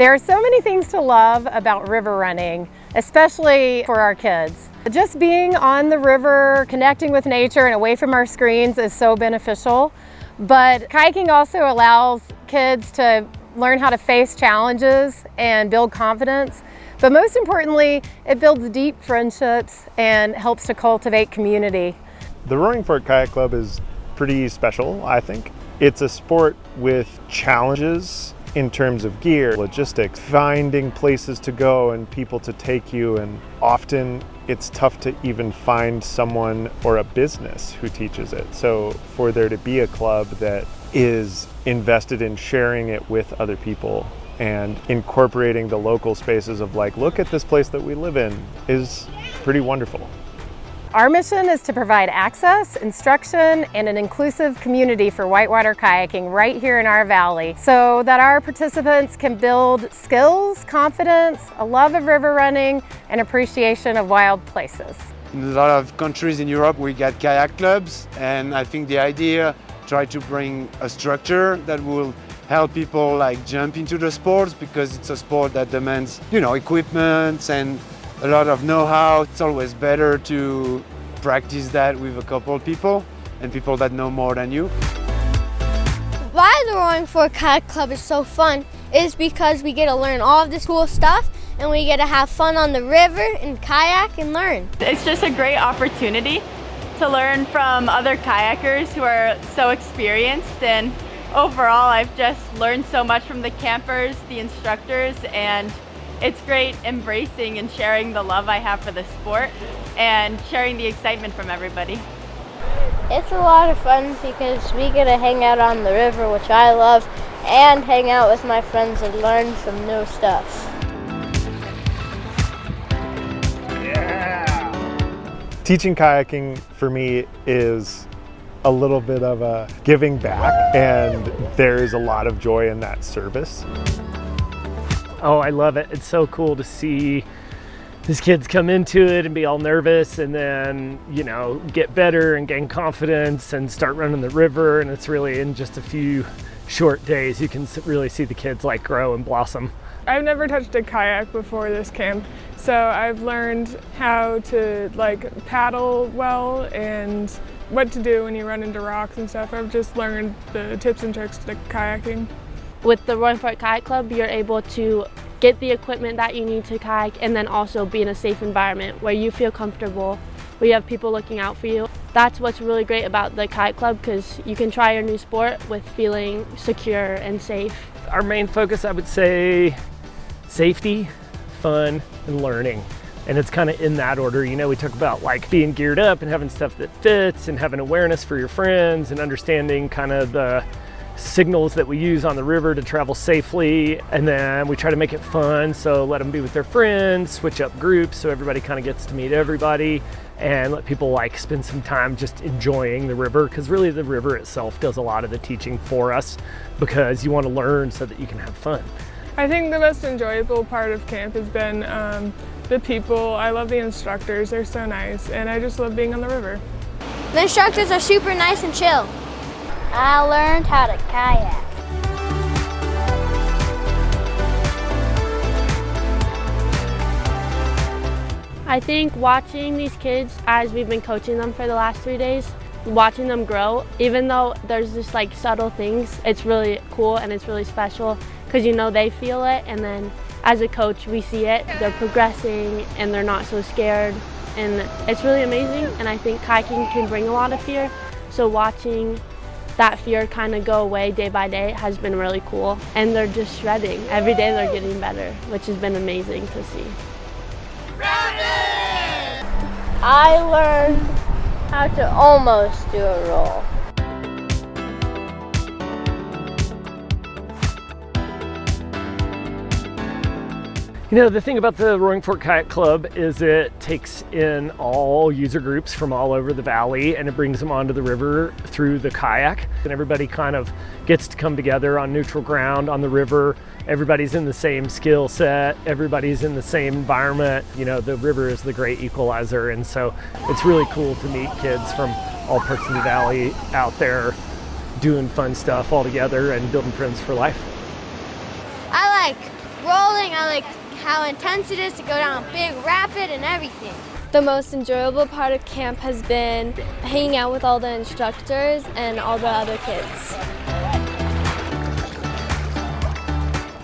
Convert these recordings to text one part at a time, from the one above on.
There are so many things to love about river running, especially for our kids. Just being on the river, connecting with nature and away from our screens is so beneficial. But kayaking also allows kids to learn how to face challenges and build confidence. But most importantly, it builds deep friendships and helps to cultivate community. The Roaring Fork Kayak Club is pretty special, I think. It's a sport with challenges in terms of gear, logistics, finding places to go and people to take you, and often it's tough to even find someone or a business who teaches it. So for there to be a club that is invested in sharing it with other people and incorporating the local spaces of like, look at this place that we live in, is pretty wonderful. Our mission is to provide access, instruction, and an inclusive community for whitewater kayaking right here in our valley so that our participants can build skills, confidence, a love of river running, and appreciation of wild places. In a lot of countries in Europe, we got kayak clubs, and I think the idea try to bring a structure that will help people like jump into the sports, because it's a sport that demands, equipment and a lot of know-how. It's always better to practice that with a couple of people and people that know more than you. Why the Roaring Fork Kayak Club is so fun is because we get to learn all of this cool stuff, and we get to have fun on the river and kayak and learn. It's just a great opportunity to learn from other kayakers who are so experienced, and overall I've just learned so much from the campers, the instructors, and it's great embracing and sharing the love I have for the sport and sharing the excitement from everybody. It's a lot of fun because we get to hang out on the river, which I love, and hang out with my friends and learn some new stuff. Teaching kayaking for me is a little bit of a giving back, and there's a lot of joy in that service. Oh, I love it. It's so cool to see these kids come into it and be all nervous and then, get better and gain confidence and start running the river. And it's really in just a few short days, you can really see the kids grow and blossom. I've never touched a kayak before this camp, so I've learned how to paddle well and what to do when you run into rocks and stuff. I've just learned the tips and tricks to kayaking. With the Roaring Fork Kayak Club, you're able to get the equipment that you need to kayak, and then also be in a safe environment where you feel comfortable, where you have people looking out for you. That's what's really great about the kayak club, because you can try your new sport with feeling secure and safe. Our main focus, I would say, safety, fun, and learning. And it's kind of in that order. We talk about being geared up and having stuff that fits and having awareness for your friends and understanding kind of the signals that we use on the river to travel safely, and then we try to make it fun, so let them be with their friends, switch up groups so everybody kind of gets to meet everybody, and let people spend some time just enjoying the river, because really the river itself does a lot of the teaching for us, because you want to learn so that you can have fun. I think the most enjoyable part of camp has been the people. I love the instructors, they're so nice, and I just love being on the river. The instructors are super nice and chill. I learned how to kayak. I think watching these kids, as we've been coaching them for the last 3 days, watching them grow, even though there's just subtle things, it's really cool and it's really special, because they feel it, and then as a coach we see it, they're progressing and they're not so scared, and it's really amazing. And I think kayaking can bring a lot of fear, so watching that fear kind of go away day by day has been really cool, and they're just shredding. Every day they're getting better, which has been amazing to see. I learned how to almost do a roll. The thing about the Roaring Fork Kayak Club is it takes in all user groups from all over the valley, and it brings them onto the river through the kayak, and everybody kind of gets to come together on neutral ground on the river. Everybody's in the same skill set, everybody's in the same environment. The river is the great equalizer, and so it's really cool to meet kids from all parts of the valley out there doing fun stuff all together and building friends for life. I like rolling. I like how intense it is to go down a big rapid and everything. The most enjoyable part of camp has been hanging out with all the instructors and all the other kids.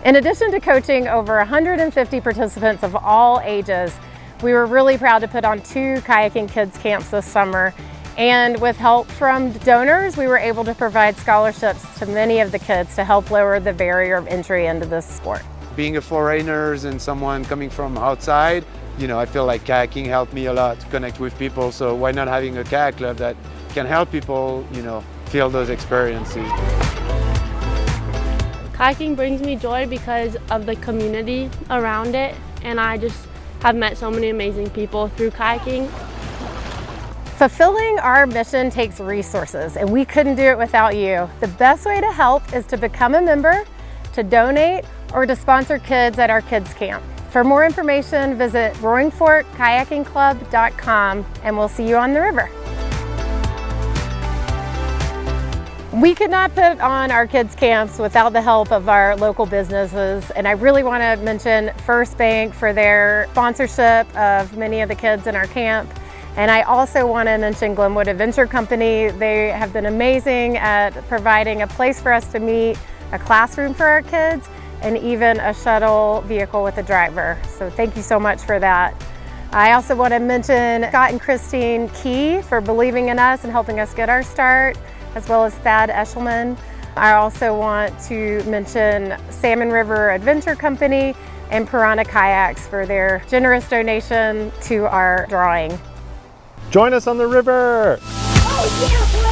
In addition to coaching over 150 participants of all ages, we were really proud to put on 2 kayaking kids camps this summer. And with help from donors, we were able to provide scholarships to many of the kids to help lower the barrier of entry into this sport. Being a foreigner and someone coming from outside, I feel like kayaking helped me a lot to connect with people. So why not having a kayak club that can help people, feel those experiences? Kayaking brings me joy because of the community around it, and I just have met so many amazing people through kayaking. Fulfilling our mission takes resources, and we couldn't do it without you. The best way to help is to become a member, to donate, or to sponsor kids at our kids camp. For more information, visit roaringforkkayakingclub.com, and we'll see you on the river. We could not put on our kids camps without the help of our local businesses, and I really want to mention First Bank for their sponsorship of many of the kids in our camp. And I also want to mention Glenwood Adventure Company. They have been amazing at providing a place for us to meet, a classroom for our kids, and even a shuttle vehicle with a driver. So thank you so much for that. I also want to mention Scott and Christine Key for believing in us and helping us get our start, as well as Thad Eshelman. I also want to mention Salmon River Adventure Company and Piranha Kayaks for their generous donation to our drawing. Join us on the river! Oh yeah!